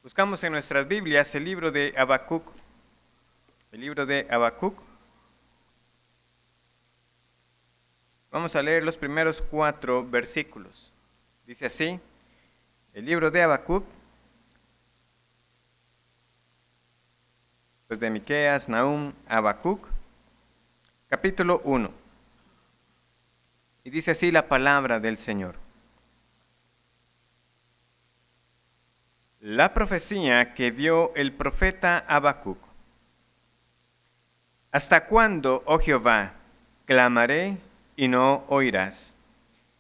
Buscamos en nuestras Biblias el libro de Habacuc. El libro de Habacuc. Vamos a leer los primeros 4 versículos. Dice así, el libro de Habacuc, pues de Miqueas, Nahum, Habacuc, capítulo 1. Y dice así la palabra del Señor. La profecía que vio el profeta Habacuc. ¿Hasta cuándo, oh Jehová, clamaré y no oirás?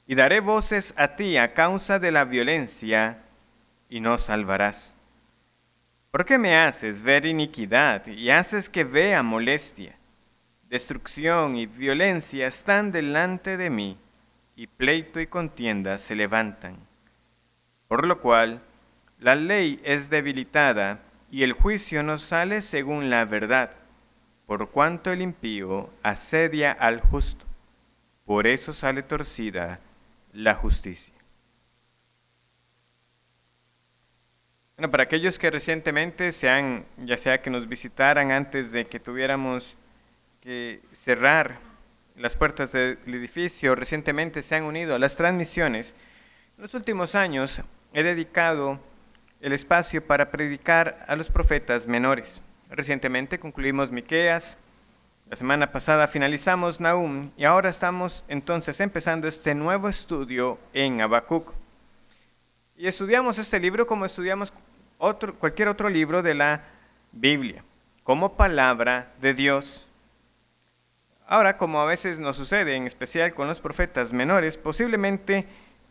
Y daré voces a ti a causa de la violencia y no salvarás. ¿Por qué me haces ver iniquidad y haces que vea molestia? Destrucción y violencia están delante de mí, y pleito y contienda se levantan. Por lo cual, la ley es debilitada, y el juicio no sale según la verdad, por cuanto el impío asedia al justo. Por eso sale torcida la justicia. Bueno, para aquellos que recientemente ya sea que nos visitaran antes de que tuviéramos que cerrar las puertas del edificio, recientemente se han unido a las transmisiones. En los últimos años he dedicado el espacio para predicar a los profetas menores. Recientemente concluimos Miqueas, la semana pasada finalizamos Nahum y ahora estamos entonces empezando este nuevo estudio en Habacuc. Y estudiamos este libro como estudiamos cualquier otro libro de la Biblia, como palabra de Dios. Ahora, como a veces nos sucede, en especial con los profetas menores, posiblemente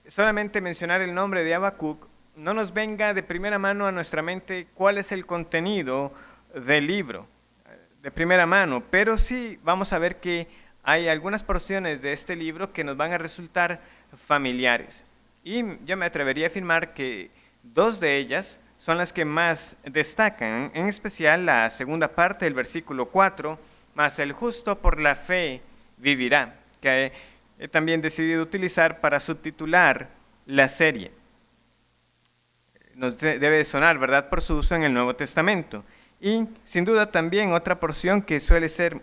solamente mencionar el nombre de Habacuc no nos venga de primera mano a nuestra mente cuál es el contenido del libro, de primera mano, pero sí vamos a ver que hay algunas porciones de este libro que nos van a resultar familiares. Y yo me atrevería a afirmar que 2 de ellas son las que más destacan, en especial la segunda parte del versículo 4, mas el justo por la fe vivirá, que he también decidido utilizar para subtitular la serie. Nos debe sonar, ¿verdad?, por su uso en el Nuevo Testamento. Y sin duda también otra porción que suele ser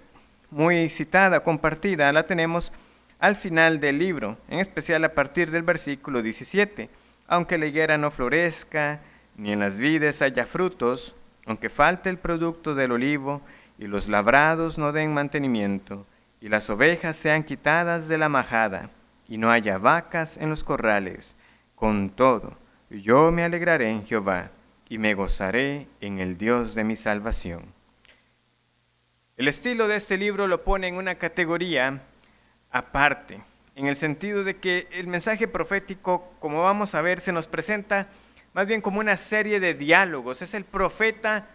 muy citada, compartida, la tenemos al final del libro, en especial a partir del versículo 17. Aunque la higuera no florezca, ni en las vides haya frutos, aunque falte el producto del olivo, y los labrados no den mantenimiento, y las ovejas sean quitadas de la majada, y no haya vacas en los corrales, con todo, yo me alegraré en Jehová, y me gozaré en el Dios de mi salvación. El estilo de este libro lo pone en una categoría aparte, en el sentido de que el mensaje profético, como vamos a ver, se nos presenta más bien como una serie de diálogos. Es el profeta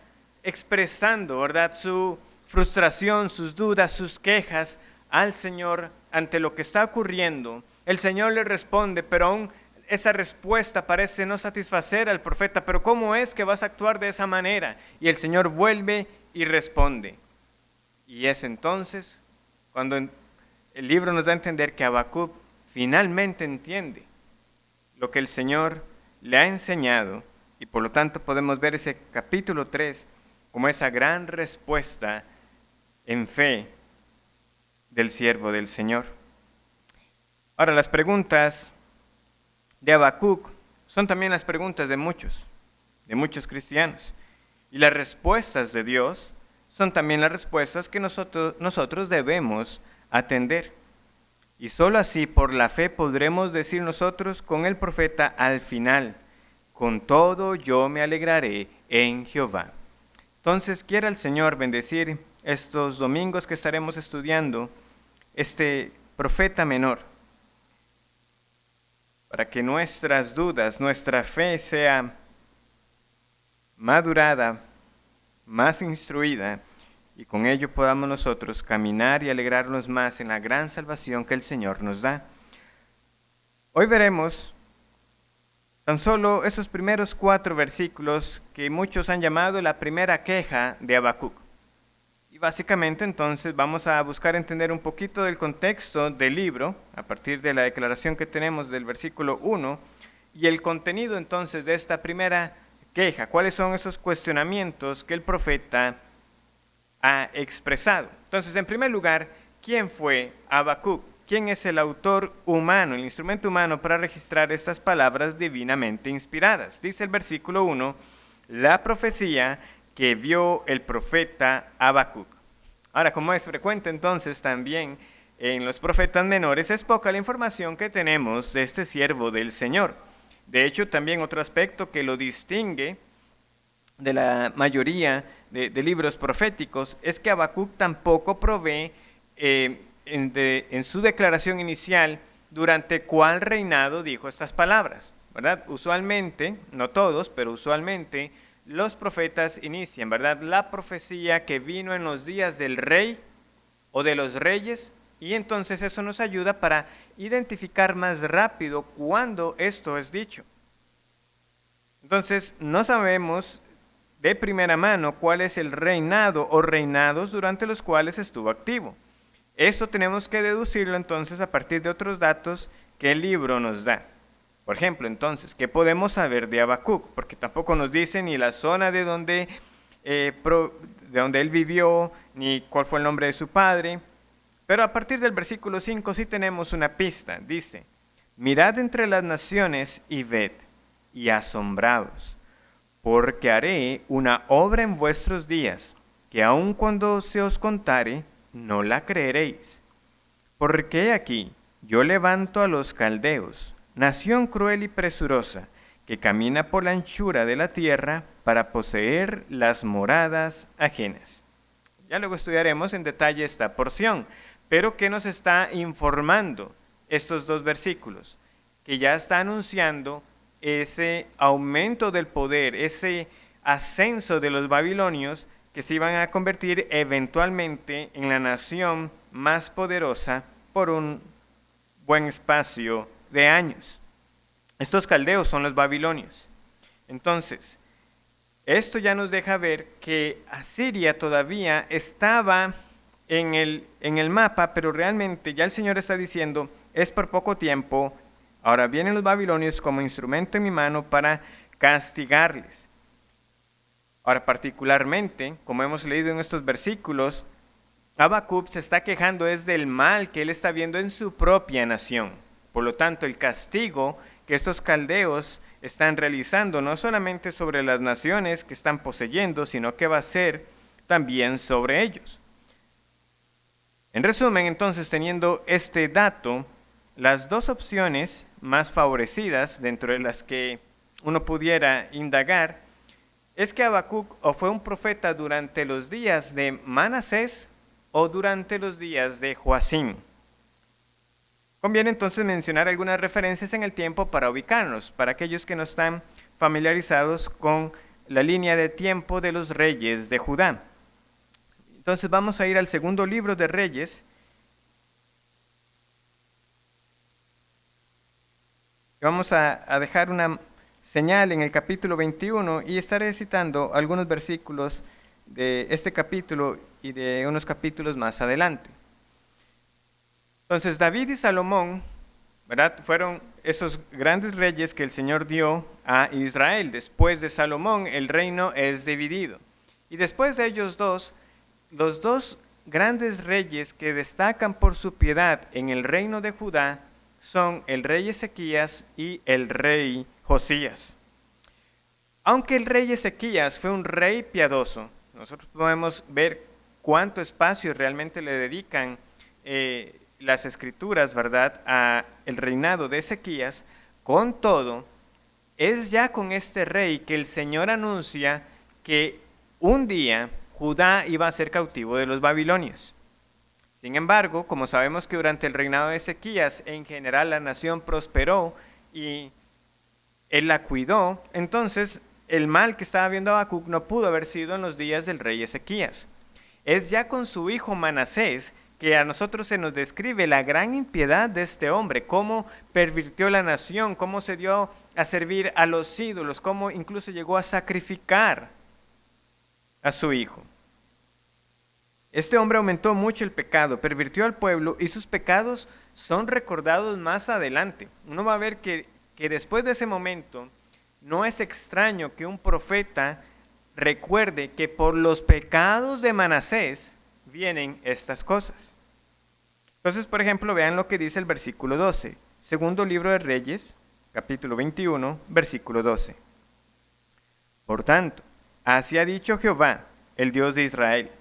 expresando, ¿verdad?, su frustración, sus dudas, sus quejas al Señor ante lo que está ocurriendo. El Señor le responde, pero aún esa respuesta parece no satisfacer al profeta. ¿Pero cómo es que vas a actuar de esa manera? Y el Señor vuelve y responde. Y es entonces cuando el libro nos da a entender que Habacuc finalmente entiende lo que el Señor le ha enseñado, y por lo tanto podemos ver ese capítulo 3 como esa gran respuesta en fe del siervo del Señor. Ahora, las preguntas de Habacuc son también las preguntas de muchos cristianos, y las respuestas de Dios son también las respuestas que nosotros debemos atender. Y solo así, por la fe, podremos decir nosotros con el profeta al final, con todo yo me alegraré en Jehová. Entonces, quiera el Señor bendecir estos domingos que estaremos estudiando este profeta menor, para que nuestras dudas, nuestra fe sea madurada, más instruida, y con ello podamos nosotros caminar y alegrarnos más en la gran salvación que el Señor nos da. Hoy veremos tan solo esos primeros 4 versículos que muchos han llamado la primera queja de Habacuc. Y básicamente entonces vamos a buscar entender un poquito del contexto del libro, a partir de la declaración que tenemos del versículo 1, y el contenido entonces de esta primera queja, cuáles son esos cuestionamientos que el profeta ha expresado. Entonces, en primer lugar, ¿quién fue Habacuc? ¿Quién es el autor humano, el instrumento humano para registrar estas palabras divinamente inspiradas? Dice el versículo 1, la profecía que vio el profeta Habacuc. Ahora, como es frecuente entonces también en los profetas menores, es poca la información que tenemos de este siervo del Señor. De hecho, también otro aspecto que lo distingue de la mayoría de libros proféticos es que Habacuc tampoco provee en su declaración inicial durante cuál reinado dijo estas palabras, ¿verdad? Usualmente, no todos, pero usualmente los profetas inician, ¿verdad?, la profecía que vino en los días del rey o de los reyes, y entonces eso nos ayuda para identificar más rápido cuándo esto es dicho. Entonces, no sabemos de primera mano cuál es el reinado o reinados durante los cuales estuvo activo. Esto tenemos que deducirlo entonces a partir de otros datos que el libro nos da. Por ejemplo, entonces, ¿qué podemos saber de Habacuc? Porque tampoco nos dice ni la zona de donde él vivió, ni cuál fue el nombre de su padre. Pero a partir del versículo 5 sí tenemos una pista. Dice, mirad entre las naciones y ved, y asombraos, porque haré una obra en vuestros días, que aun cuando se os contare, no la creeréis. Porque he aquí, yo levanto a los caldeos, nación cruel y presurosa, que camina por la anchura de la tierra para poseer las moradas ajenas. Ya luego estudiaremos en detalle esta porción, pero ¿qué nos está informando estos dos versículos? Que ya está anunciando ese aumento del poder, ese ascenso de los babilonios que se iban a convertir eventualmente en la nación más poderosa por un buen espacio de años. Estos caldeos son los babilonios. Entonces, esto ya nos deja ver que Asiria todavía estaba en el mapa, pero realmente ya el Señor está diciendo, es por poco tiempo. Ahora vienen los babilonios como instrumento en mi mano para castigarles. Ahora, particularmente, como hemos leído en estos versículos, Habacuc se está quejando es del mal que él está viendo en su propia nación. Por lo tanto, el castigo que estos caldeos están realizando no solamente sobre las naciones que están poseyendo, sino que va a ser también sobre ellos. En resumen, entonces, teniendo este dato, las dos opciones más favorecidas dentro de las que uno pudiera indagar es que Habacuc o fue un profeta durante los días de Manasés o durante los días de Joacim. Conviene entonces mencionar algunas referencias en el tiempo para ubicarnos, para aquellos que no están familiarizados con la línea de tiempo de los reyes de Judá. Entonces vamos a ir al segundo libro de Reyes. Vamos a dejar una señal en el capítulo 21 y estaré citando algunos versículos de este capítulo y de unos capítulos más adelante. Entonces David y Salomón, ¿verdad?, fueron esos grandes reyes que el Señor dio a Israel. Después de Salomón el reino es dividido. Y después de ellos dos, los dos grandes reyes que destacan por su piedad en el reino de Judá son el rey Ezequías y el rey Josías. Aunque el rey Ezequías fue un rey piadoso, nosotros podemos ver cuánto espacio realmente le dedican las escrituras, ¿verdad?, a el reinado de Ezequías. Con todo, es ya con este rey que el Señor anuncia que un día Judá iba a ser cautivo de los babilonios. Sin embargo, como sabemos que durante el reinado de Ezequías en general la nación prosperó y él la cuidó, entonces el mal que estaba viendo Habacuc no pudo haber sido en los días del rey Ezequías. Es ya con su hijo Manasés que a nosotros se nos describe la gran impiedad de este hombre, cómo pervirtió la nación, cómo se dio a servir a los ídolos, cómo incluso llegó a sacrificar a su hijo. Este hombre aumentó mucho el pecado, pervirtió al pueblo y sus pecados son recordados más adelante. Uno va a ver que después de ese momento, no es extraño que un profeta recuerde que por los pecados de Manasés vienen estas cosas. Entonces, por ejemplo, vean lo que dice el versículo 12. Segundo libro de Reyes, capítulo 21, versículo 12. Por tanto, así ha dicho Jehová, el Dios de Israel.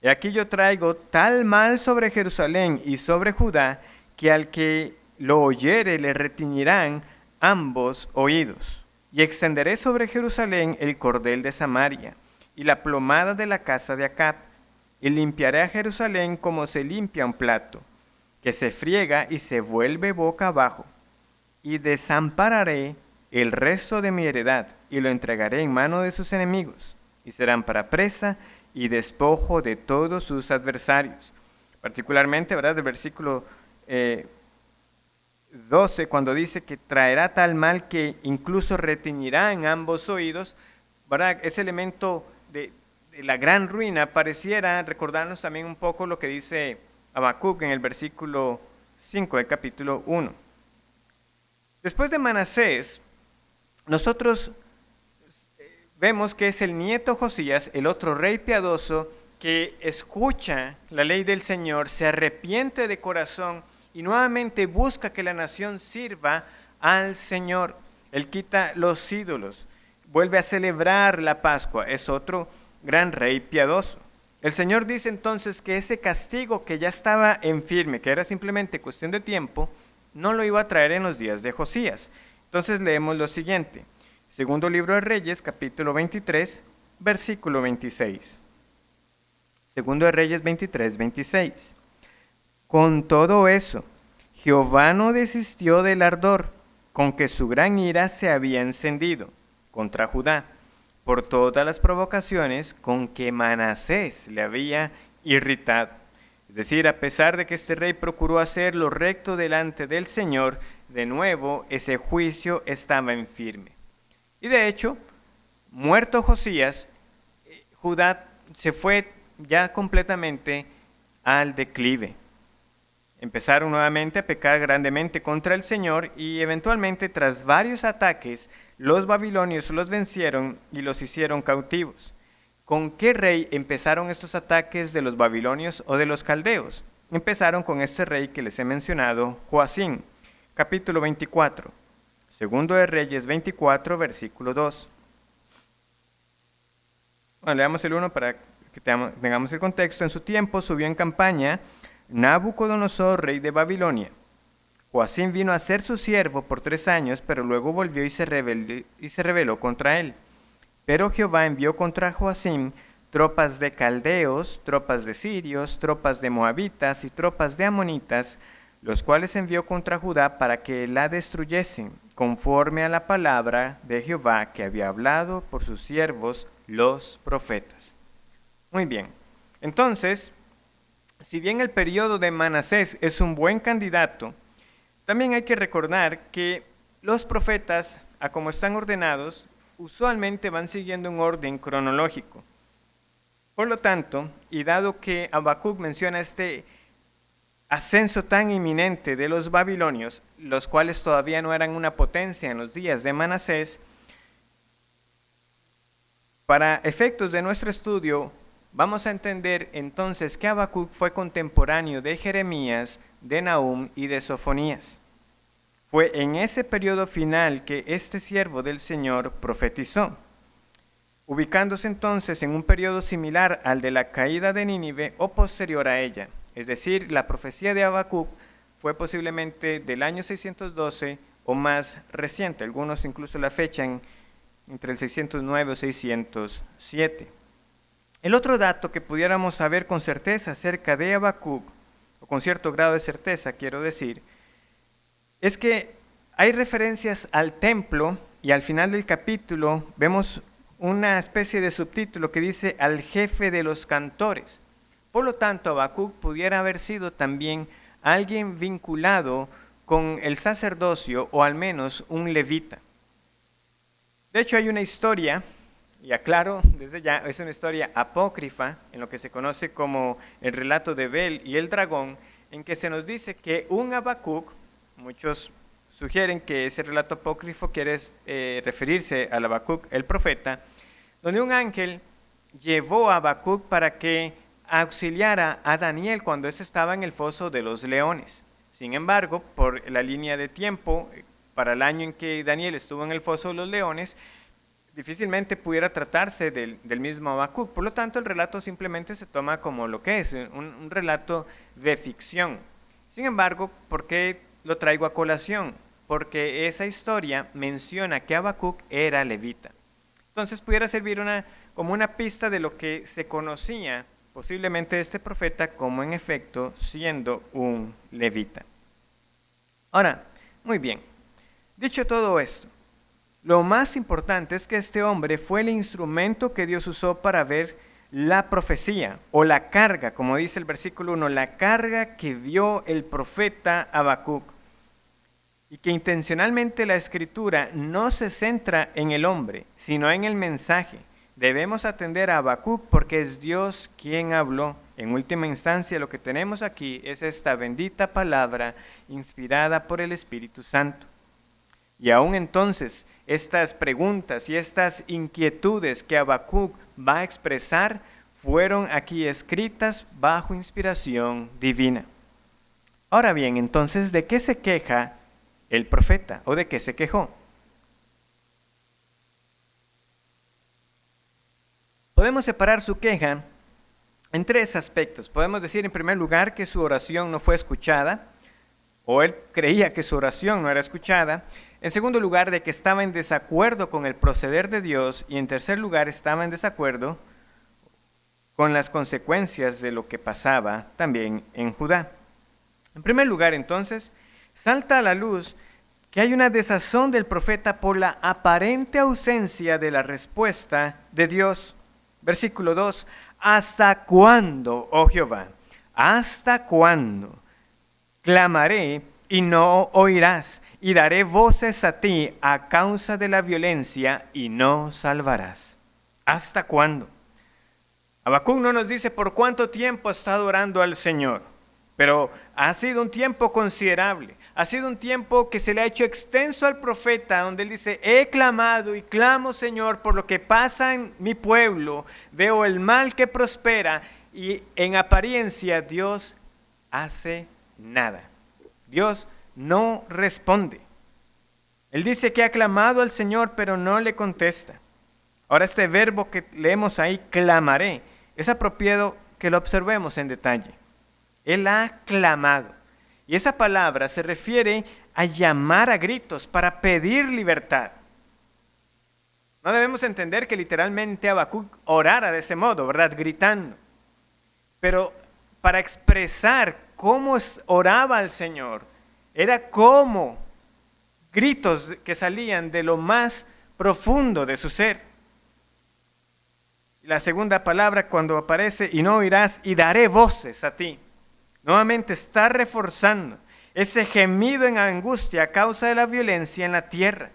He aquí yo traigo tal mal sobre Jerusalén y sobre Judá, que al que lo oyere le retiñirán ambos oídos. Y extenderé sobre Jerusalén el cordel de Samaria, y la plomada de la casa de Acab, y limpiaré a Jerusalén como se limpia un plato, que se friega y se vuelve boca abajo, y desampararé el resto de mi heredad, y lo entregaré en mano de sus enemigos, y serán para presa y despojo de todos sus adversarios. Particularmente, ¿verdad?, del versículo 12, cuando dice que traerá tal mal que incluso retiñirá en ambos oídos, ¿verdad? Ese elemento de la gran ruina pareciera recordarnos también un poco lo que dice Habacuc en el versículo 5 del capítulo 1. Después de Manasés, nosotros vemos que es el nieto Josías, el otro rey piadoso, que escucha la ley del Señor, se arrepiente de corazón y nuevamente busca que la nación sirva al Señor. Él quita los ídolos, vuelve a celebrar la Pascua, es otro gran rey piadoso. El Señor dice entonces que ese castigo que ya estaba en firme, que era simplemente cuestión de tiempo, no lo iba a traer en los días de Josías. Entonces leemos lo siguiente. Segundo libro de Reyes, capítulo 23, versículo 26. Segundo de Reyes 23, 26. Con todo eso, Jehová no desistió del ardor con que su gran ira se había encendido contra Judá, por todas las provocaciones con que Manasés le había irritado. Es decir, a pesar de que este rey procuró hacer lo recto delante del Señor, de nuevo ese juicio estaba en firme. Y de hecho, muerto Josías, Judá se fue ya completamente al declive. Empezaron nuevamente a pecar grandemente contra el Señor y eventualmente, tras varios ataques, los babilonios los vencieron y los hicieron cautivos. ¿Con qué rey empezaron estos ataques de los babilonios o de los caldeos? Empezaron con este rey que les he mencionado, Joacim, capítulo 24. Segundo de Reyes 24, versículo 2. Bueno, leamos el 1 para que tengamos el contexto. En su tiempo subió en campaña Nabucodonosor, rey de Babilonia. Joacim vino a ser su siervo por 3 años, pero luego volvió y se rebeló contra él. Pero Jehová envió contra Joacim tropas de caldeos, tropas de sirios, tropas de moabitas y tropas de amonitas, los cuales envió contra Judá para que la destruyesen, conforme a la palabra de Jehová que había hablado por sus siervos los profetas. Muy bien, entonces, si bien el periodo de Manasés es un buen candidato, también hay que recordar que los profetas, a como están ordenados, usualmente van siguiendo un orden cronológico. Por lo tanto, y dado que Habacuc menciona este ascenso tan inminente de los babilonios, los cuales todavía no eran una potencia en los días de Manasés, para efectos de nuestro estudio, vamos a entender entonces que Habacuc fue contemporáneo de Jeremías, de Nahum y de Sofonías. Fue en ese periodo final que este siervo del Señor profetizó, ubicándose entonces en un periodo similar al de la caída de Nínive o posterior a ella. Es decir, la profecía de Habacuc fue posiblemente del año 612 o más reciente, algunos incluso la fechan entre el 609 o 607. El otro dato que pudiéramos saber con certeza acerca de Habacuc, o con cierto grado de certeza quiero decir, es que hay referencias al templo y al final del capítulo vemos una especie de subtítulo que dice al jefe de los cantores. Por lo tanto, Habacuc pudiera haber sido también alguien vinculado con el sacerdocio o al menos un levita. De hecho, hay una historia, y aclaro desde ya, es una historia apócrifa en lo que se conoce como el relato de Bel y el dragón, en que se nos dice que un Habacuc, muchos sugieren que ese relato apócrifo quiere referirse a Habacuc, el profeta, donde un ángel llevó a Habacuc para que auxiliara a Daniel cuando éste estaba en el foso de los leones. Sin embargo, por la línea de tiempo, para el año en que Daniel estuvo en el foso de los leones, difícilmente pudiera tratarse del mismo Habacuc. Por lo tanto, el relato simplemente se toma como lo que es, un relato de ficción. Sin embargo, ¿por qué lo traigo a colación? Porque esa historia menciona que Habacuc era levita. Entonces pudiera servir como una pista de lo que se conocía posiblemente de este profeta como en efecto siendo un levita. Ahora, muy bien, dicho todo esto, lo más importante es que este hombre fue el instrumento que Dios usó para ver la profecía o la carga, como dice el versículo 1, la carga que vio el profeta Habacuc. Y que intencionalmente la escritura no se centra en el hombre, sino en el mensaje. Debemos atender a Habacuc porque es Dios quien habló. En última instancia, lo que tenemos aquí es esta bendita palabra inspirada por el Espíritu Santo. Y aún entonces, estas preguntas y estas inquietudes que Habacuc va a expresar fueron aquí escritas bajo inspiración divina. Ahora bien, entonces, ¿de qué se queja el profeta o de qué se quejó? Podemos separar su queja en tres aspectos. Podemos decir en primer lugar que su oración no fue escuchada, o él creía que su oración no era escuchada. En segundo lugar, de que estaba en desacuerdo con el proceder de Dios. Y en tercer lugar, estaba en desacuerdo con las consecuencias de lo que pasaba también en Judá. En primer lugar, entonces, salta a la luz que hay una desazón del profeta por la aparente ausencia de la respuesta de Dios. Versículo 2, ¿hasta cuándo, oh Jehová? ¿Hasta cuándo? Clamaré y no oirás, y daré voces a ti a causa de la violencia y no salvarás. ¿Hasta cuándo? Habacuc no nos dice por cuánto tiempo ha estado orando al Señor, pero ha sido un tiempo considerable. Ha sido un tiempo que se le ha hecho extenso al profeta, donde él dice, he clamado y clamo, Señor, por lo que pasa en mi pueblo. Veo el mal que prospera y en apariencia Dios hace nada. Dios no responde. Él dice que ha clamado al Señor, pero no le contesta. Ahora este verbo que leemos ahí, clamaré, es apropiado que lo observemos en detalle. Él ha clamado. Y esa palabra se refiere a llamar a gritos para pedir libertad. No debemos entender que literalmente Habacuc orara de ese modo, ¿verdad? Gritando. Pero para expresar cómo oraba al Señor, era como gritos que salían de lo más profundo de su ser. La segunda palabra cuando aparece, y no oirás, y daré voces a ti. Nuevamente está reforzando ese gemido en angustia a causa de la violencia en la tierra.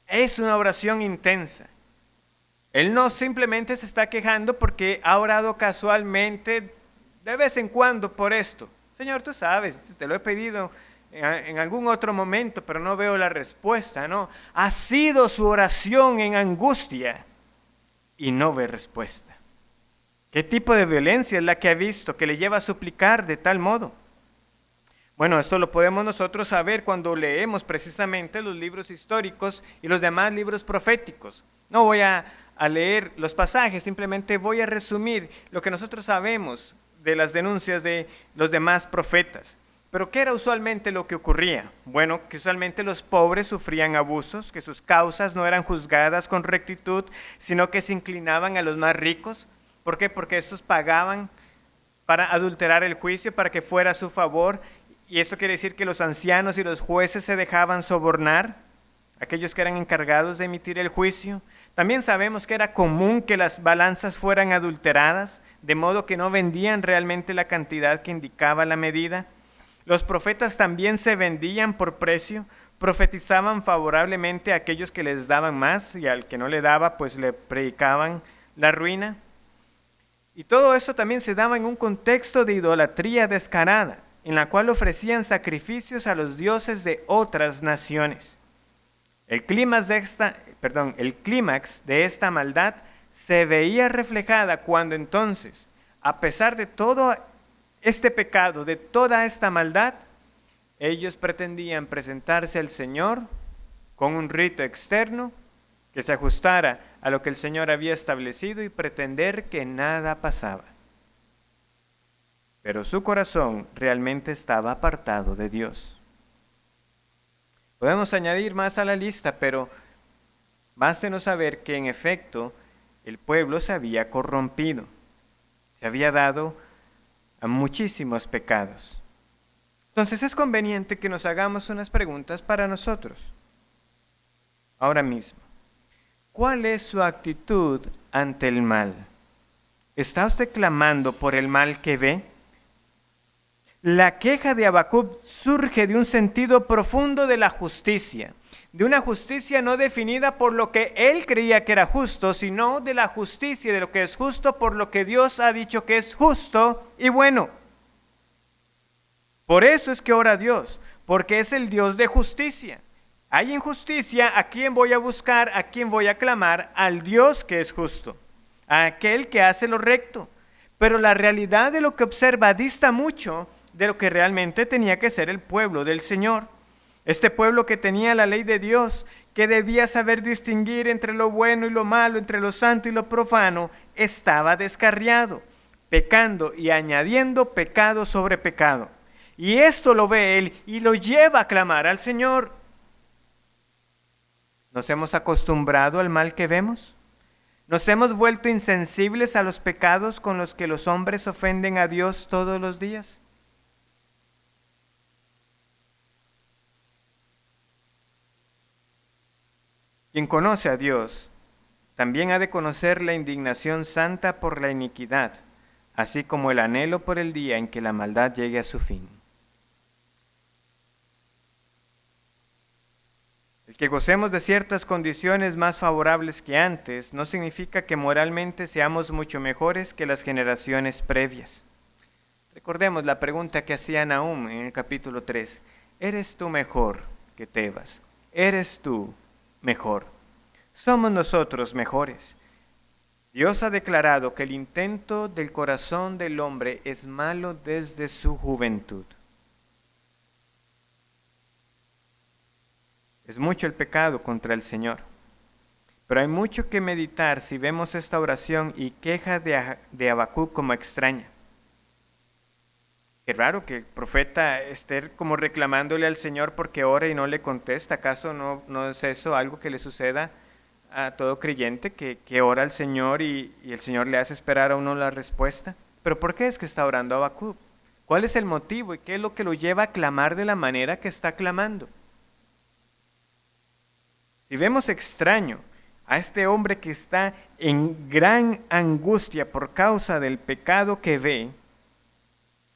Es una oración intensa. Él no simplemente se está quejando porque ha orado casualmente de vez en cuando por esto. Señor, tú sabes, te lo he pedido en algún otro momento, pero no veo la respuesta, ¿no? Ha sido su oración en angustia y no ve respuesta. ¿Qué tipo de violencia es la que ha visto que le lleva a suplicar de tal modo? Bueno, esto lo podemos nosotros saber cuando leemos precisamente los libros históricos y los demás libros proféticos. No voy a leer los pasajes, simplemente voy a resumir lo que nosotros sabemos de las denuncias de los demás profetas. Pero ¿qué era usualmente lo que ocurría? Bueno, que usualmente los pobres sufrían abusos, que sus causas no eran juzgadas con rectitud, sino que se inclinaban a los más ricos. ¿Por qué? Porque estos pagaban para adulterar el juicio, para que fuera a su favor. Y esto quiere decir que los ancianos y los jueces se dejaban sobornar, aquellos que eran encargados de emitir el juicio. También sabemos que era común que las balanzas fueran adulteradas, de modo que no vendían realmente la cantidad que indicaba la medida. Los profetas también se vendían por precio, profetizaban favorablemente a aquellos que les daban más y al que no le daba, pues le predicaban la ruina. Y todo eso también se daba en un contexto de idolatría descarada. en la cual ofrecían sacrificios a los dioses de otras naciones. El clímax de esta maldad se veía reflejada cuando entonces, a pesar de todo este pecado, de toda esta maldad, ellos pretendían presentarse al Señor con un rito externo que se ajustara a lo que el Señor había establecido y pretender que nada pasaba. Pero su corazón realmente estaba apartado de Dios. Podemos añadir más a la lista, pero bástenos saber que en efecto el pueblo se había corrompido, se había dado a muchísimos pecados. Entonces es conveniente que nos hagamos unas preguntas para nosotros. Ahora mismo, ¿cuál es su actitud ante el mal? ¿Está usted clamando por el mal que ve? La queja de Habacuc surge de un sentido profundo de la justicia, de una justicia no definida por lo que él creía que era justo, sino de la justicia, de lo que es justo por lo que Dios ha dicho que es justo y bueno. Por eso es que ora a Dios, porque es el Dios de justicia. Hay injusticia, ¿a quién voy a buscar? ¿A quién voy a clamar? Al Dios que es justo, a aquel que hace lo recto. Pero la realidad de lo que observa dista mucho de lo que realmente tenía que ser el pueblo del Señor. Este pueblo que tenía la ley de Dios, que debía saber distinguir entre lo bueno y lo malo, entre lo santo y lo profano, estaba descarriado, pecando y añadiendo pecado sobre pecado. Y esto lo ve él y lo lleva a clamar al Señor. ¿Nos hemos acostumbrado al mal que vemos? ¿Nos hemos vuelto insensibles a los pecados con los que los hombres ofenden a Dios todos los días? Quien conoce a Dios, también ha de conocer la indignación santa por la iniquidad, así como el anhelo por el día en que la maldad llegue a su fin. El que gocemos de ciertas condiciones más favorables que antes no significa que moralmente seamos mucho mejores que las generaciones previas. Recordemos la pregunta que hacía Nahum en el capítulo 3. ¿Eres tú mejor que Tebas? ¿Eres tú mejor? Somos nosotros mejores. Dios ha declarado que el intento del corazón del hombre es malo desde su juventud. Es mucho el pecado contra el Señor, pero hay mucho que meditar si vemos esta oración y queja de Habacuc como extraña. Qué raro que el profeta esté como reclamándole al Señor porque ora y no le contesta. ¿Acaso no es eso algo que le suceda a todo creyente que ora al Señor y el Señor le hace esperar a uno la respuesta? ¿Pero por qué es que está orando Habacuc? ¿Cuál es el motivo y qué es lo que lo lleva a clamar de la manera que está clamando? Si vemos extraño a este hombre que está en gran angustia por causa del pecado que ve,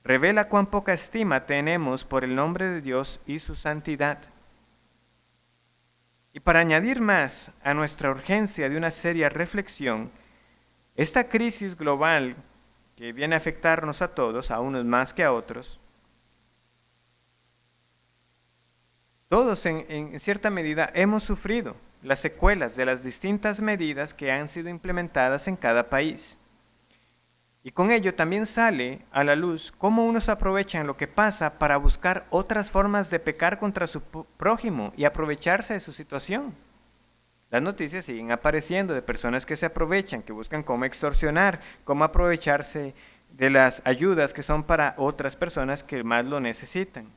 revela cuán poca estima tenemos por el nombre de Dios y su santidad. Y para añadir más a nuestra urgencia de una seria reflexión, esta crisis global que viene a afectarnos a todos, a unos más que a otros, todos en cierta medida hemos sufrido las secuelas de las distintas medidas que han sido implementadas en cada país. Y con ello también sale a la luz cómo unos aprovechan lo que pasa para buscar otras formas de pecar contra su prójimo y aprovecharse de su situación. Las noticias siguen apareciendo de personas que se aprovechan, que buscan cómo extorsionar, cómo aprovecharse de las ayudas que son para otras personas que más lo necesitan.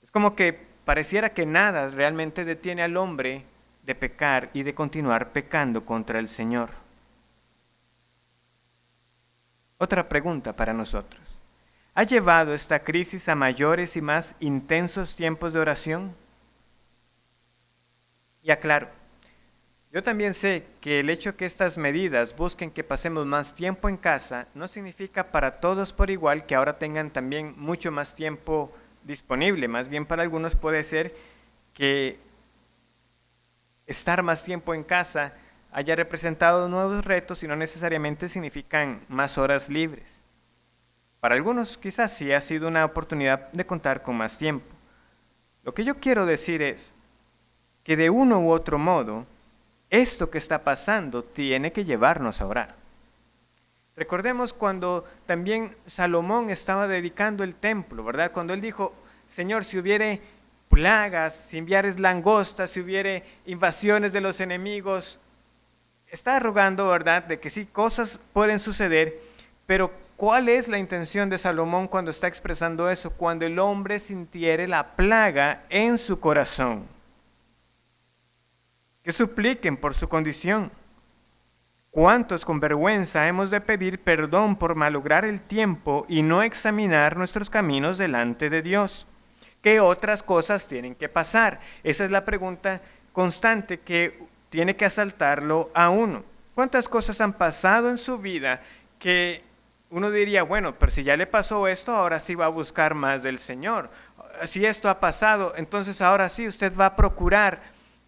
Es como que pareciera que nada realmente detiene al hombre de pecar y de continuar pecando contra el Señor. Otra pregunta para nosotros. ¿Ha llevado esta crisis a mayores y más intensos tiempos de oración? Y aclaro, yo también sé que el hecho que estas medidas busquen que pasemos más tiempo en casa no significa para todos por igual que ahora tengan también mucho más tiempo disponible. Más bien para algunos puede ser que estar más tiempo en casa haya representado nuevos retos y no necesariamente significan más horas libres. Para algunos quizás sí ha sido una oportunidad de contar con más tiempo. Lo que yo quiero decir es que de uno u otro modo, esto que está pasando tiene que llevarnos a orar. Recordemos cuando también Salomón estaba dedicando el templo, ¿verdad? Cuando él dijo, Señor, si hubiere plagas, si enviares langostas, si hubiere invasiones de los enemigos, está rogando, ¿verdad?, de que sí, cosas pueden suceder, pero ¿cuál es la intención de Salomón cuando está expresando eso? Cuando el hombre sintiere la plaga en su corazón. Que supliquen por su condición. ¿Cuántos con vergüenza hemos de pedir perdón por malograr el tiempo y no examinar nuestros caminos delante de Dios? ¿Qué otras cosas tienen que pasar? Esa es la pregunta constante que tiene que asaltarlo a uno. ¿Cuántas cosas han pasado en su vida que uno diría, bueno, pero si ya le pasó esto, ahora sí va a buscar más del Señor? Si esto ha pasado, entonces ahora sí usted va a procurar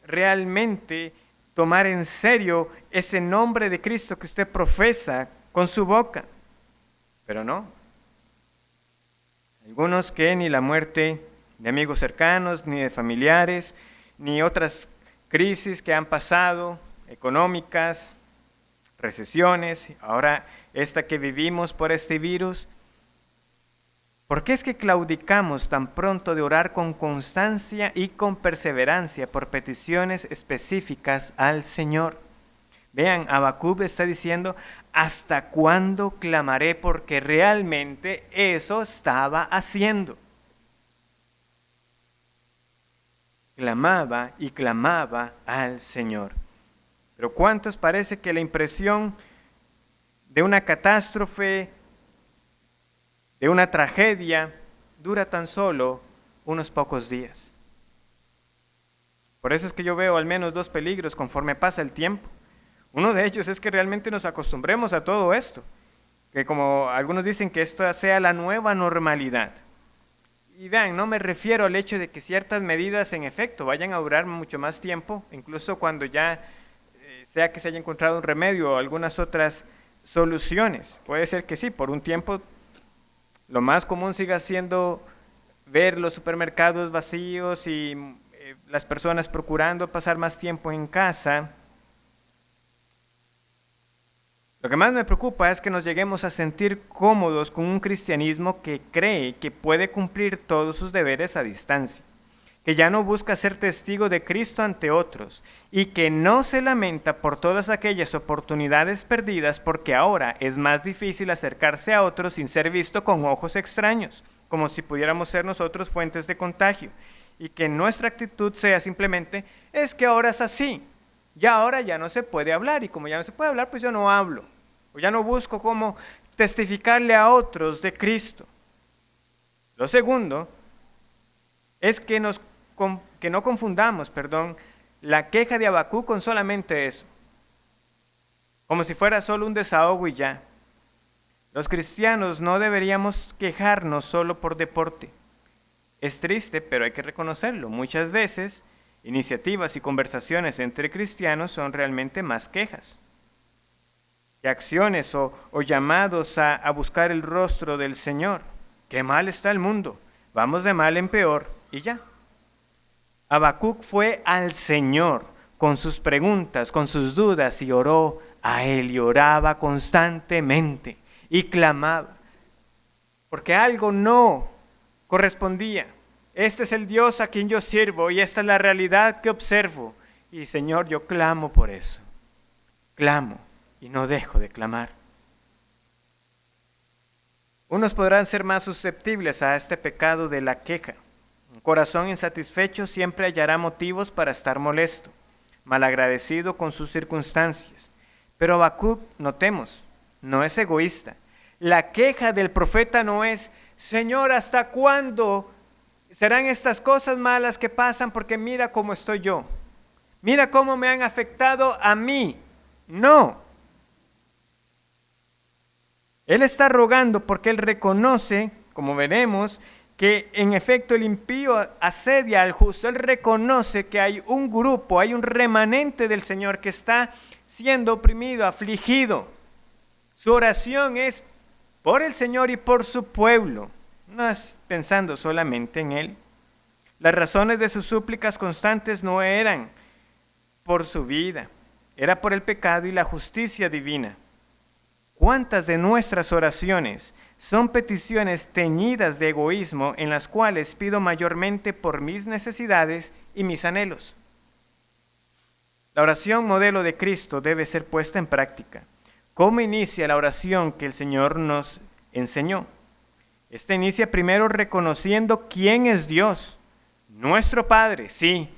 realmente tomar en serio ese nombre de Cristo que usted profesa con su boca. Pero no. Algunos que ni la muerte de amigos cercanos, ni de familiares, ni otras crisis que han pasado, económicas, recesiones, ahora esta que vivimos por este virus. ¿Por qué es que claudicamos tan pronto de orar con constancia y con perseverancia por peticiones específicas al Señor? Vean, Habacuc está diciendo, ¿hasta cuándo clamaré? Porque realmente eso estaba haciendo. Clamaba y clamaba al Señor. Pero ¿cuántos parece que la impresión de una catástrofe, de una tragedia, dura tan solo unos pocos días? Por eso es que yo veo al menos dos peligros conforme pasa el tiempo. Uno de ellos es que realmente nos acostumbremos a todo esto, que como algunos dicen que esto sea la nueva normalidad. Y vean, no me refiero al hecho de que ciertas medidas en efecto vayan a durar mucho más tiempo, incluso cuando ya sea que se haya encontrado un remedio o algunas otras soluciones. Puede ser que sí, por un tiempo lo más común siga siendo ver los supermercados vacíos y las personas procurando pasar más tiempo en casa. Lo que más me preocupa es que nos lleguemos a sentir cómodos con un cristianismo que cree que puede cumplir todos sus deberes a distancia, que ya no busca ser testigo de Cristo ante otros y que no se lamenta por todas aquellas oportunidades perdidas porque ahora es más difícil acercarse a otros sin ser visto con ojos extraños, como si pudiéramos ser nosotros fuentes de contagio, y que nuestra actitud sea simplemente, es que ahora es así, ya ahora ya no se puede hablar, y como ya no se puede hablar, pues yo no hablo, o ya no busco cómo testificarle a otros de Cristo. Lo segundo es que no confundamos, la queja de Habacuc con solamente eso, como si fuera solo un desahogo y ya. Los cristianos no deberíamos quejarnos solo por deporte. Es triste, pero hay que reconocerlo. Muchas veces, iniciativas y conversaciones entre cristianos son realmente más quejas que acciones o llamados a buscar el rostro del Señor. Qué mal está el mundo, vamos de mal en peor y ya. Habacuc fue al Señor con sus preguntas, con sus dudas y oró a Él y oraba constantemente y clamaba, porque algo no correspondía. Este es el Dios a quien yo sirvo y esta es la realidad que observo. Y Señor, yo clamo por eso. Clamo y no dejo de clamar. Unos podrán ser más susceptibles a este pecado de la queja. Un corazón insatisfecho siempre hallará motivos para estar molesto, malagradecido con sus circunstancias. Pero Habacuc, notemos, no es egoísta. La queja del profeta no es, Señor, ¿hasta cuándo serán estas cosas malas que pasan? Porque mira cómo estoy yo. Mira cómo me han afectado a mí. No. Él está rogando porque él reconoce, como veremos, que en efecto el impío asedia al justo. Él reconoce que hay un grupo, hay un remanente del Señor que está siendo oprimido, afligido. Su oración es por el Señor y por su pueblo, no es pensando solamente en Él. Las razones de sus súplicas constantes no eran por su vida, era por el pecado y la justicia divina. ¿Cuántas de nuestras oraciones son peticiones teñidas de egoísmo en las cuales pido mayormente por mis necesidades y mis anhelos? La oración modelo de Cristo debe ser puesta en práctica. ¿Cómo inicia la oración que el Señor nos enseñó? Esta inicia primero reconociendo quién es Dios. Nuestro Padre, sí,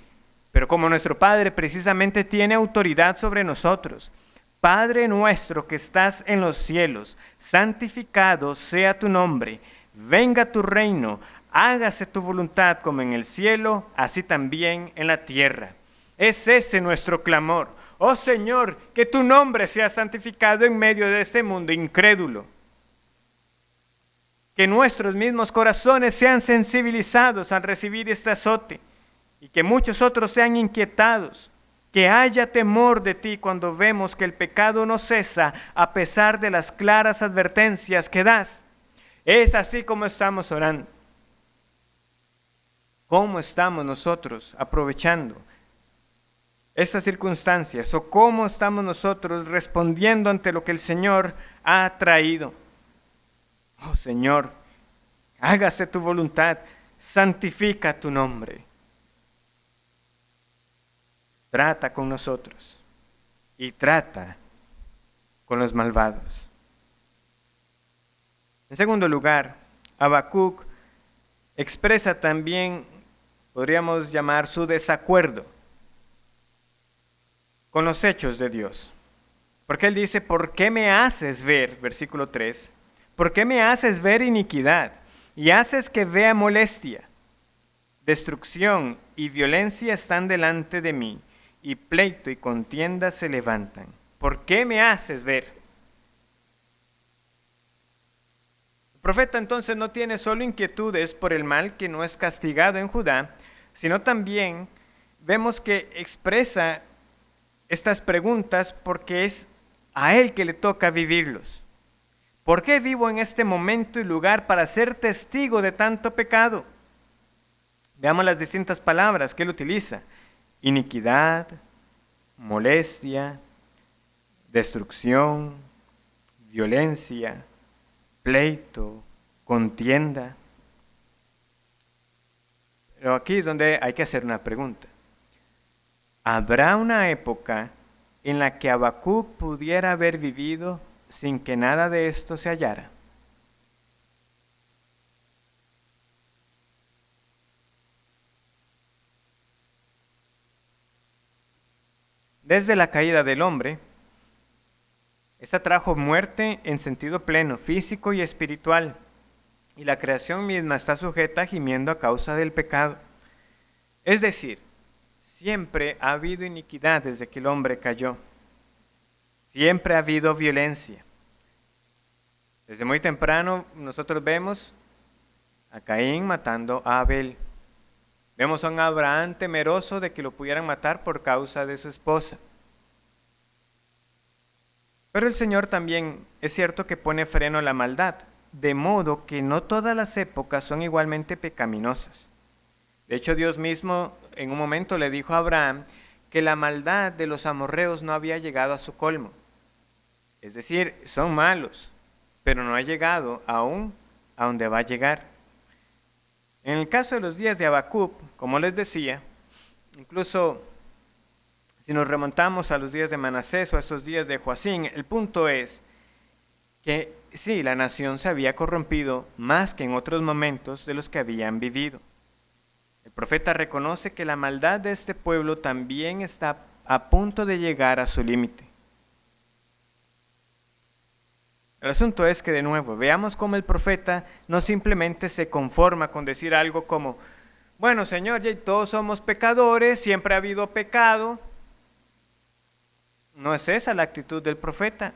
pero como nuestro Padre precisamente tiene autoridad sobre nosotros. Padre nuestro que estás en los cielos, santificado sea tu nombre, venga tu reino, hágase tu voluntad como en el cielo, así también en la tierra. Es ese nuestro clamor. Oh Señor, que tu nombre sea santificado en medio de este mundo incrédulo. Que nuestros mismos corazones sean sensibilizados al recibir este azote y que muchos otros sean inquietados. Que haya temor de ti cuando vemos que el pecado no cesa a pesar de las claras advertencias que das. Es así como estamos orando. ¿Cómo estamos nosotros aprovechando estas circunstancias o cómo estamos nosotros respondiendo ante lo que el Señor ha traído? Oh Señor, hágase tu voluntad, santifica tu nombre. Trata con nosotros y trata con los malvados. En segundo lugar, Habacuc expresa también, podríamos llamar, su desacuerdo con los hechos de Dios. Porque él dice, ¿por qué me haces ver? Versículo 3. ¿Por qué me haces ver iniquidad y haces que vea molestia? Destrucción y violencia están delante de mí, y pleito y contienda se levantan. ¿Por qué me haces ver? El profeta entonces no tiene solo inquietudes por el mal que no es castigado en Judá, sino también vemos que expresa estas preguntas porque es a él que le toca vivirlos. ¿Por qué vivo en este momento y lugar para ser testigo de tanto pecado? Veamos las distintas palabras que él utiliza. Iniquidad, molestia, destrucción, violencia, pleito, contienda. Pero aquí es donde hay que hacer una pregunta. ¿Habrá una época en la que Habacuc pudiera haber vivido sin que nada de esto se hallara? Desde la caída del hombre, esta trajo muerte en sentido pleno, físico y espiritual, y la creación misma está sujeta a gimiendo a causa del pecado. Es decir, siempre ha habido iniquidad desde que el hombre cayó. Siempre ha habido violencia. Desde muy temprano nosotros vemos a Caín matando a Abel. Vemos a un Abraham temeroso de que lo pudieran matar por causa de su esposa. Pero el Señor también es cierto que pone freno a la maldad, de modo que no todas las épocas son igualmente pecaminosas. De hecho, Dios mismo en un momento le dijo a Abraham que la maldad de los amorreos no había llegado a su colmo. Es decir, son malos, pero no ha llegado aún a donde va a llegar. En el caso de los días de Habacuc, como les decía, incluso si nos remontamos a los días de Manasés o a estos días de Joacín, el punto es que sí, la nación se había corrompido más que en otros momentos de los que habían vivido. El profeta reconoce que la maldad de este pueblo también está a punto de llegar a su límite. El asunto es que, de nuevo, veamos cómo el profeta no simplemente se conforma con decir algo como, bueno, Señor, ya todos somos pecadores, siempre ha habido pecado. No es esa la actitud del profeta,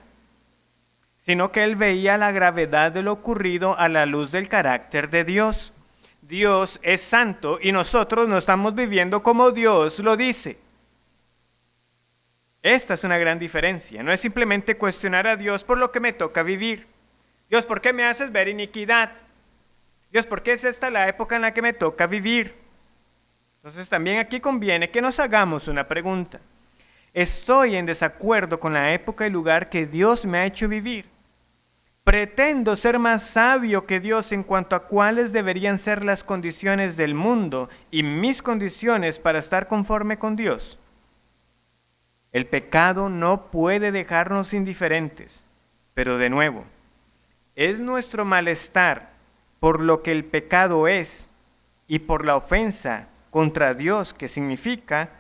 sino que él veía la gravedad de lo ocurrido a la luz del carácter de Dios. Dios es santo y nosotros no estamos viviendo como Dios lo dice. Esta es una gran diferencia. No es simplemente cuestionar a Dios por lo que me toca vivir, Dios, ¿por qué me haces ver iniquidad? Dios, ¿por qué es esta la época en la que me toca vivir? Entonces también aquí conviene que nos hagamos una pregunta. ¿Estoy en desacuerdo con la época y lugar que Dios me ha hecho vivir? ¿Pretendo ser más sabio que Dios en cuanto a cuáles deberían ser las condiciones del mundo y mis condiciones para estar conforme con Dios? El pecado no puede dejarnos indiferentes, pero de nuevo, es nuestro malestar por lo que el pecado es y por la ofensa contra Dios que significa,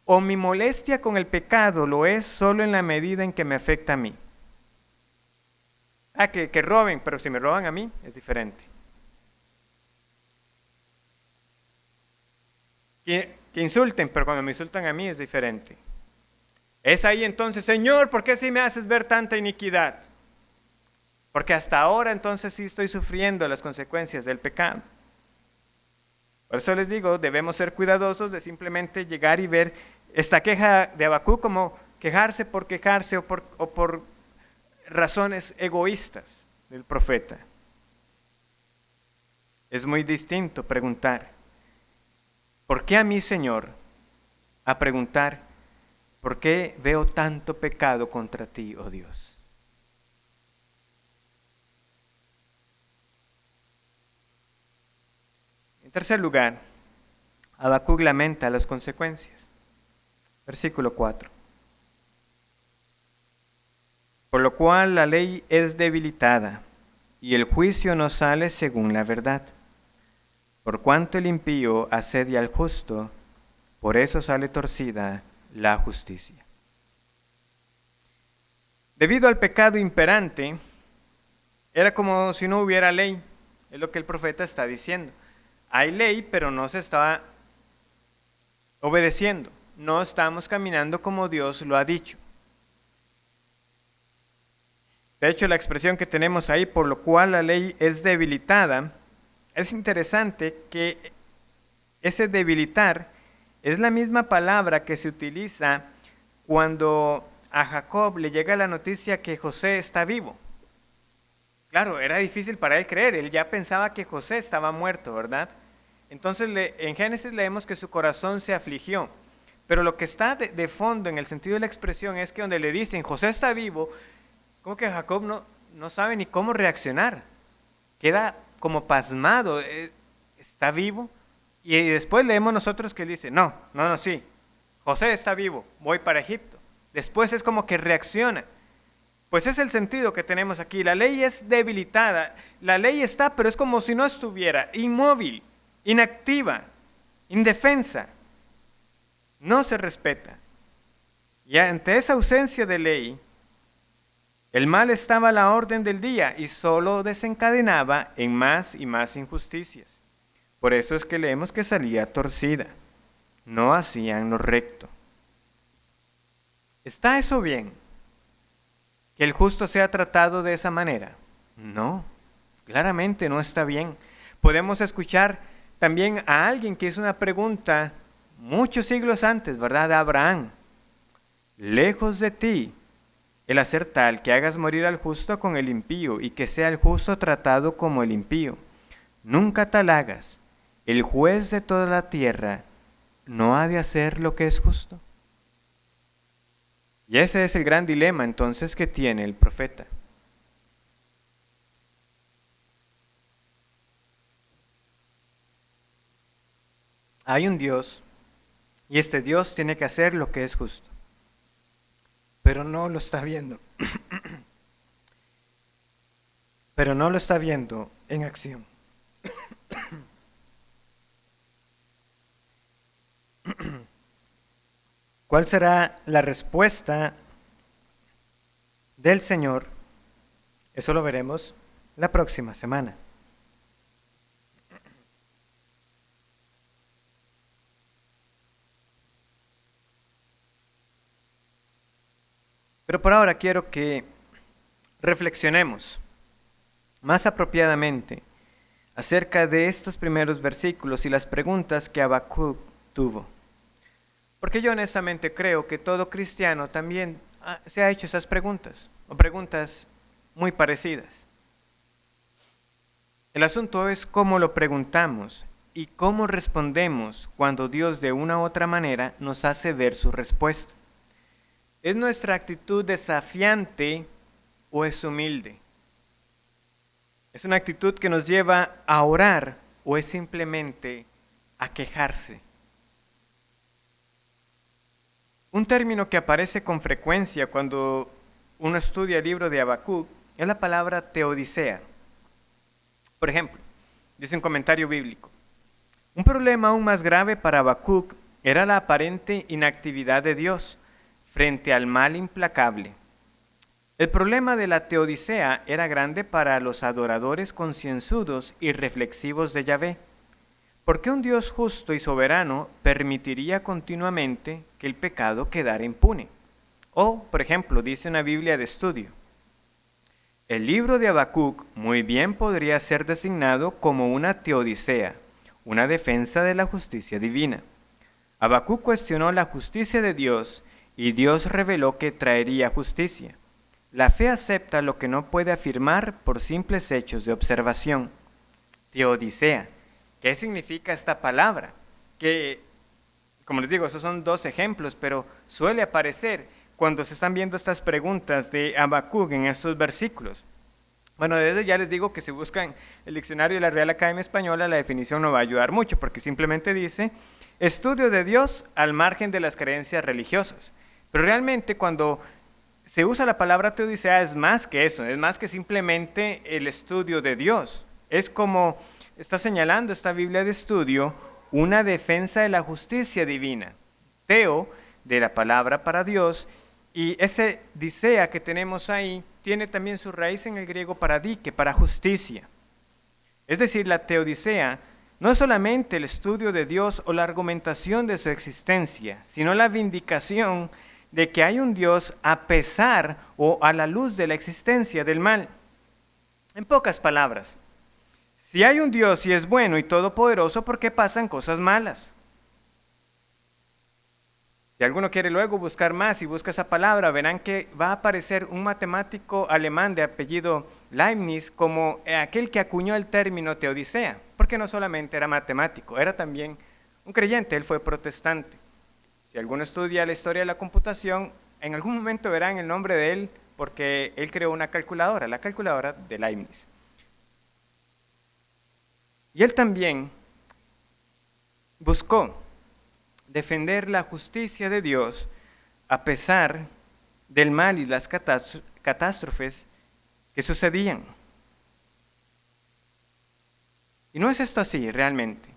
o mi molestia con el pecado lo es solo en la medida en que me afecta a mí. Que roben, pero si me roban a mí es diferente. Que insulten, pero cuando me insultan a mí es diferente. Es ahí entonces, Señor, ¿por qué si me haces ver tanta iniquidad? Porque hasta ahora entonces sí estoy sufriendo las consecuencias del pecado. Por eso les digo, debemos ser cuidadosos de simplemente llegar y ver esta queja de Habacuc como quejarse o por razones egoístas del profeta. Es muy distinto preguntar, ¿por qué a mí, Señor? A preguntar, ¿por qué veo tanto pecado contra ti, oh Dios? En tercer lugar, Habacuc lamenta las consecuencias. Versículo 4. Por lo cual la ley es debilitada, y el juicio no sale según la verdad. Por cuanto el impío asedia al justo, por eso sale torcida la justicia. Debido al pecado imperante, era como si no hubiera ley, es lo que el profeta está diciendo. Hay ley, pero no se está obedeciendo, no estamos caminando como Dios lo ha dicho. De hecho, la expresión que tenemos ahí, por lo cual la ley es debilitada, es interesante que ese debilitar es la misma palabra que se utiliza cuando a Jacob le llega la noticia que José está vivo. Claro, era difícil para él creer, él ya pensaba que José estaba muerto, ¿verdad? Entonces en Génesis leemos que su corazón se afligió, pero lo que está de fondo en el sentido de la expresión es que donde le dicen José está vivo, como que Jacob no sabe ni cómo reaccionar, queda como pasmado, está vivo, y después leemos nosotros que él dice, sí, José está vivo, voy para Egipto. Después es como que reacciona. Pues es el sentido que tenemos aquí, la ley es debilitada, la ley está, pero es como si no estuviera, inmóvil, inactiva, indefensa, no se respeta. Y ante esa ausencia de ley, el mal estaba a la orden del día y solo desencadenaba en más y más injusticias. Por eso es que leemos que salía torcida, no hacían lo recto. ¿Está eso bien? ¿Que el justo sea tratado de esa manera? No, claramente no está bien. Podemos escuchar también a alguien que hizo una pregunta muchos siglos antes, ¿verdad? A Abraham. Lejos de ti el hacer tal que hagas morir al justo con el impío y que sea el justo tratado como el impío. Nunca tal hagas. El juez de toda la tierra no ha de hacer lo que es justo. Y ese es el gran dilema entonces que tiene el profeta. Hay un Dios y este Dios tiene que hacer lo que es justo, pero no lo está viendo. Pero no lo está viendo en acción. ¿Cuál será la respuesta del Señor? Eso lo veremos la próxima semana. Pero por ahora quiero que reflexionemos más apropiadamente acerca de estos primeros versículos y las preguntas que Habacuc tuvo. Porque yo honestamente creo que todo cristiano también se ha hecho esas preguntas, o preguntas muy parecidas. El asunto es cómo lo preguntamos y cómo respondemos cuando Dios de una u otra manera nos hace ver su respuesta. ¿Es nuestra actitud desafiante o es humilde? ¿Es una actitud que nos lleva a orar o es simplemente a quejarse? Un término que aparece con frecuencia cuando uno estudia el libro de Habacuc es la palabra teodicea. Por ejemplo, dice un comentario bíblico: un problema aún más grave para Habacuc era la aparente inactividad de Dios frente al mal implacable. El problema de la teodicea era grande para los adoradores concienzudos y reflexivos de Yahvé. ¿Por qué un Dios justo y soberano permitiría continuamente que el pecado quedara impune? O, por ejemplo, dice una Biblia de estudio: el libro de Habacuc muy bien podría ser designado como una teodicea, una defensa de la justicia divina. Habacuc cuestionó la justicia de Dios y Dios reveló que traería justicia. La fe acepta lo que no puede afirmar por simples hechos de observación. Teodicea. ¿Qué significa esta palabra? Que, como les digo, esos son dos ejemplos, pero suele aparecer cuando se están viendo estas preguntas de Habacuc en estos versículos. Bueno, desde ya les digo que si buscan el diccionario de la Real Academia Española, la definición no va a ayudar mucho, porque simplemente dice estudio de Dios al margen de las creencias religiosas. Pero realmente cuando se usa la palabra teodicea es más que eso, es más que simplemente el estudio de Dios. Es como está señalando esta Biblia de estudio una defensa de la justicia divina. Teo, de la palabra para Dios, y ese dicea que tenemos ahí tiene también su raíz en el griego paradike, para justicia. Es decir, la teodicea no es solamente el estudio de Dios o la argumentación de su existencia, sino la vindicación de que hay un Dios a pesar o a la luz de la existencia del mal. En pocas palabras, si hay un Dios y es bueno y todopoderoso, ¿por qué pasan cosas malas? Si alguno quiere luego buscar más y busca esa palabra, verán que va a aparecer un matemático alemán de apellido Leibniz como aquel que acuñó el término teodicea, porque no solamente era matemático, era también un creyente, él fue protestante. Si alguno estudia la historia de la computación, en algún momento verán el nombre de él porque él creó una calculadora, la calculadora de Leibniz. Y él también buscó defender la justicia de Dios a pesar del mal y las catástrofes que sucedían. Y no es esto así realmente,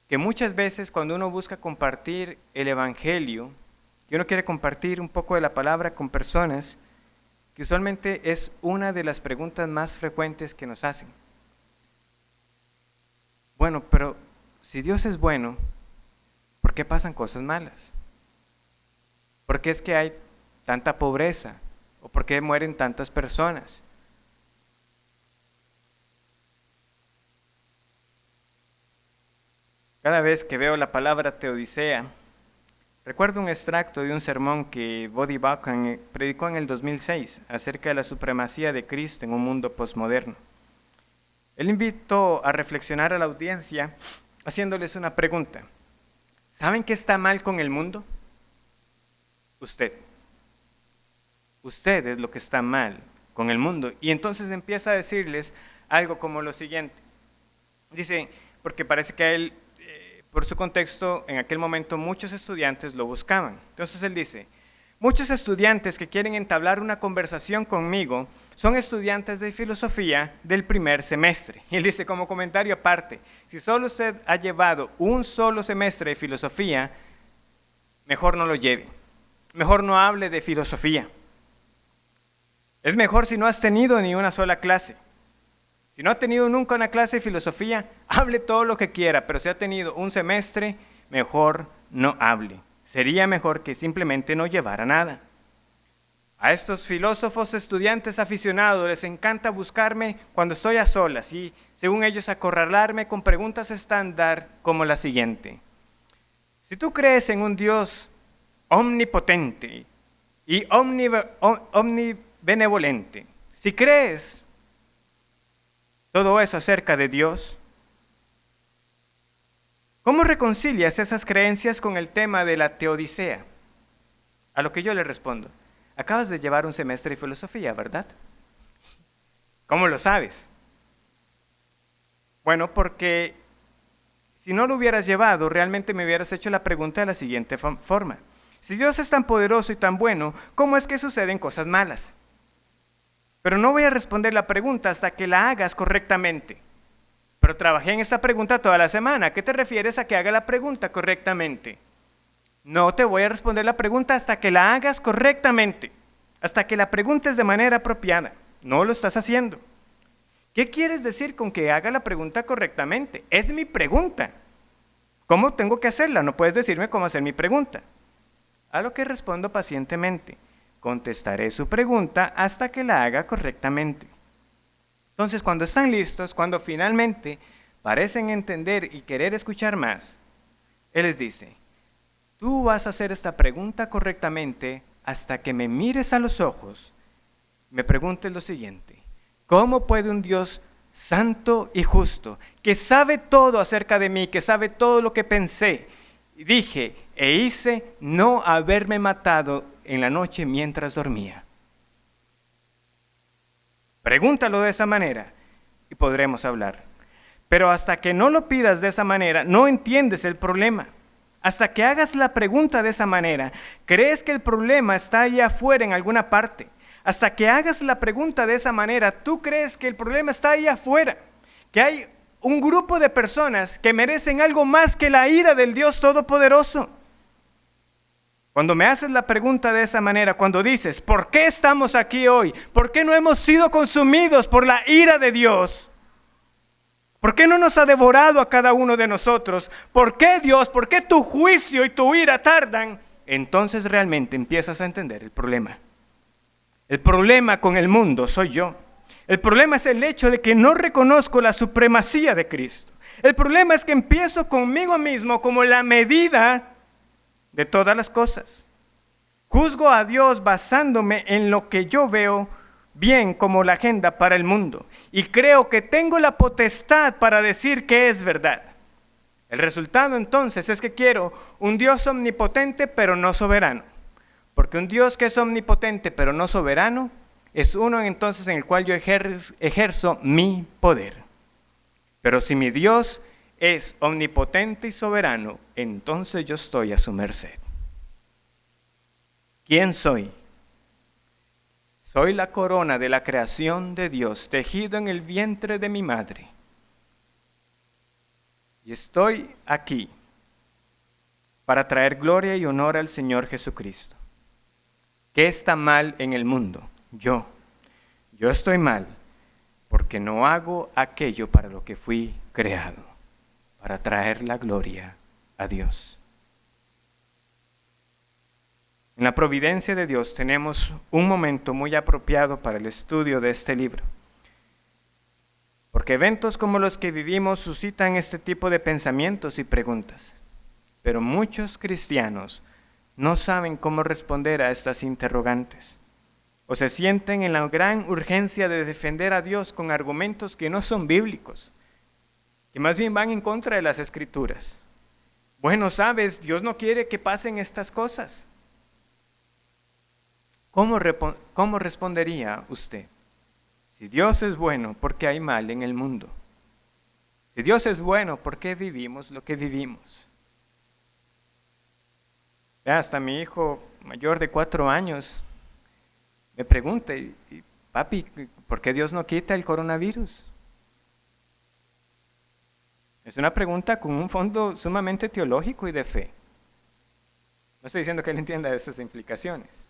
que muchas veces cuando uno busca compartir el evangelio, que uno quiere compartir un poco de la palabra con personas, que usualmente es una de las preguntas más frecuentes que nos hacen. Bueno, pero si Dios es bueno, ¿por qué pasan cosas malas? ¿Por qué es que hay tanta pobreza? ¿O por qué mueren tantas personas? Cada vez que veo la palabra teodicea, recuerdo un extracto de un sermón que Voddie Baucham predicó en el 2006 acerca de la supremacía de Cristo en un mundo posmoderno. Él invitó a reflexionar a la audiencia haciéndoles una pregunta. ¿Saben qué está mal con el mundo? Usted. Usted es lo que está mal con el mundo. Y entonces empieza a decirles algo como lo siguiente. Dice, porque parece que a él, por su contexto, en aquel momento muchos estudiantes lo buscaban. Entonces él dice, muchos estudiantes que quieren entablar una conversación conmigo son estudiantes de filosofía del primer semestre. Y él dice como comentario aparte, si solo usted ha llevado un solo semestre de filosofía, mejor no lo lleve. Mejor no hable de filosofía. Es mejor si no has tenido ni una sola clase. Si no ha tenido nunca una clase de filosofía, hable todo lo que quiera, pero si ha tenido un semestre, mejor no hable. Sería mejor que simplemente no llevara nada. A estos filósofos estudiantes aficionados les encanta buscarme cuando estoy a solas y, según ellos, acorralarme con preguntas estándar como la siguiente. Si tú crees en un Dios omnipotente y omnibenevolente, Si crees todo eso acerca de Dios, ¿cómo reconcilias esas creencias con el tema de la teodicea? A lo que yo le respondo, acabas de llevar un semestre de filosofía, ¿verdad? ¿Cómo lo sabes? Bueno, porque si no lo hubieras llevado, realmente me hubieras hecho la pregunta de la siguiente forma. Si Dios es tan poderoso y tan bueno, ¿cómo es que suceden cosas malas? Pero no voy a responder la pregunta hasta que la hagas correctamente. Pero trabajé en esta pregunta toda la semana. ¿A qué te refieres a que haga la pregunta correctamente? No te voy a responder la pregunta hasta que la hagas correctamente. Hasta que la preguntes de manera apropiada. No lo estás haciendo. ¿Qué quieres decir con que haga la pregunta correctamente? Es mi pregunta. ¿Cómo tengo que hacerla? No puedes decirme cómo hacer mi pregunta. A lo que respondo pacientemente. Contestaré su pregunta hasta que la haga correctamente. Entonces, cuando están listos, cuando finalmente parecen entender y querer escuchar más, Él les dice, tú vas a hacer esta pregunta correctamente hasta que me mires a los ojos, me preguntes lo siguiente, ¿cómo puede un Dios santo y justo, que sabe todo acerca de mí, que sabe todo lo que pensé, dije e hice, no haberme matado en la noche mientras dormía? Pregúntalo de esa manera y podremos hablar. Pero hasta que no lo pidas de esa manera, no entiendes el problema. Hasta que hagas la pregunta de esa manera, crees que el problema está allá afuera en alguna parte. Hasta que hagas la pregunta de esa manera, tú crees que el problema está allá afuera, que hay un grupo de personas que merecen algo más que la ira del Dios Todopoderoso. Cuando me haces la pregunta de esa manera, cuando dices, ¿por qué estamos aquí hoy? ¿Por qué no hemos sido consumidos por la ira de Dios? ¿Por qué no nos ha devorado a cada uno de nosotros? ¿Por qué Dios? ¿Por qué tu juicio y tu ira tardan? Entonces realmente empiezas a entender el problema. El problema con el mundo soy yo. El problema es el hecho de que no reconozco la supremacía de Cristo. El problema es que empiezo conmigo mismo como la medida de todas las cosas. Juzgo a Dios basándome en lo que yo veo bien como la agenda para el mundo. Y creo que tengo la potestad para decir que es verdad. El resultado entonces es que quiero un Dios omnipotente pero no soberano. Porque un Dios que es omnipotente pero no soberano es uno entonces en el cual yo ejerzo mi poder. Pero si mi Dios es omnipotente y soberano, entonces yo estoy a su merced. ¿Quién soy? Soy la corona de la creación de Dios, tejido en el vientre de mi madre. Y estoy aquí para traer gloria y honor al Señor Jesucristo. ¿Qué está mal en el mundo? Yo estoy mal porque no hago aquello para lo que fui creado, para traer la gloria a Dios. En la providencia de Dios tenemos un momento muy apropiado para el estudio de este libro, porque eventos como los que vivimos suscitan este tipo de pensamientos y preguntas, pero muchos cristianos no saben cómo responder a estas interrogantes, o se sienten en la gran urgencia de defender a Dios con argumentos que no son bíblicos, que más bien van en contra de las Escrituras. Bueno, sabes, Dios no quiere que pasen estas cosas. ¿Cómo respondería usted? Si Dios es bueno, ¿por qué hay mal en el mundo? Si Dios es bueno, ¿por qué vivimos lo que vivimos? Ya hasta mi hijo mayor de 4 años me pregunta, papi, ¿por qué Dios no quita el coronavirus? Es una pregunta con un fondo sumamente teológico y de fe. No estoy diciendo que él entienda esas implicaciones.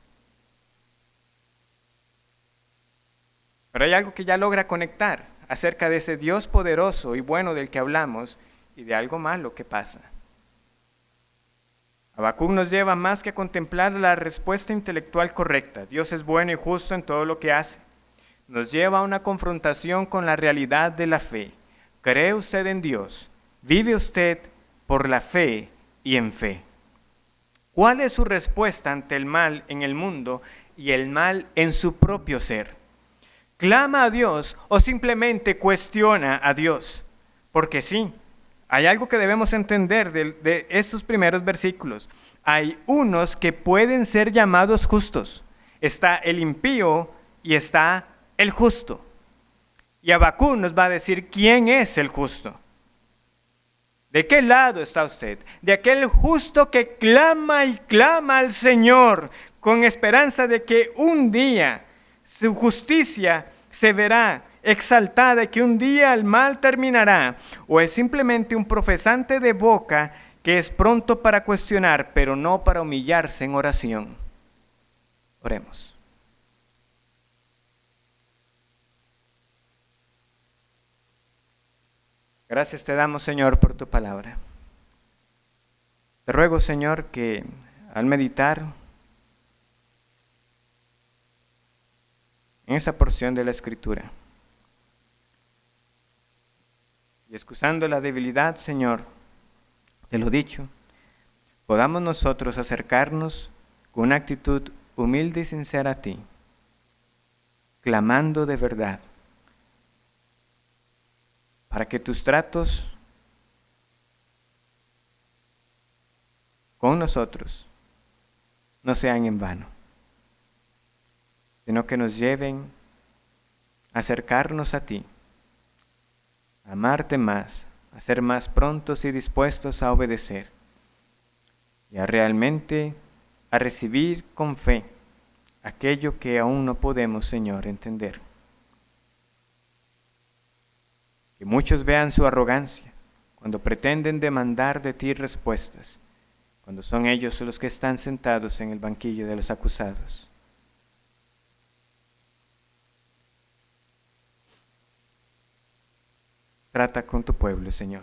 Pero hay algo que ya logra conectar acerca de ese Dios poderoso y bueno del que hablamos y de algo malo que pasa. Habacuc nos lleva más que a contemplar la respuesta intelectual correcta. Dios es bueno y justo en todo lo que hace. Nos lleva a una confrontación con la realidad de la fe. ¿Cree usted en Dios? ¿Vive usted por la fe y en fe? ¿Cuál es su respuesta ante el mal en el mundo y el mal en su propio ser? ¿Clama a Dios o simplemente cuestiona a Dios? Porque sí, hay algo que debemos entender de estos primeros versículos. Hay unos que pueden ser llamados justos. Está el impío y está el justo. Y Habacuc nos va a decir quién es el justo. ¿De qué lado está usted? De aquel justo que clama y clama al Señor con esperanza de que un día su justicia se verá exaltada y que un día el mal terminará. ¿O es simplemente un profesante de boca que es pronto para cuestionar, pero no para humillarse en oración? Oremos. Gracias te damos, Señor, por tu palabra. Te ruego, Señor, que al meditar en esa porción de la Escritura y excusando la debilidad, Señor, de lo dicho, podamos nosotros acercarnos con una actitud humilde y sincera a ti, clamando de verdad, para que tus tratos con nosotros no sean en vano, sino que nos lleven a acercarnos a ti, a amarte más, a ser más prontos y dispuestos a obedecer y a realmente a recibir con fe aquello que aún no podemos, Señor, entender. Que muchos vean su arrogancia cuando pretenden demandar de ti respuestas, cuando son ellos los que están sentados en el banquillo de los acusados. Trata con tu pueblo, Señor.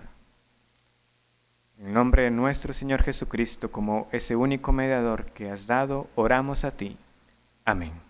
En el nombre de nuestro Señor Jesucristo, como ese único mediador que has dado, oramos a ti. Amén.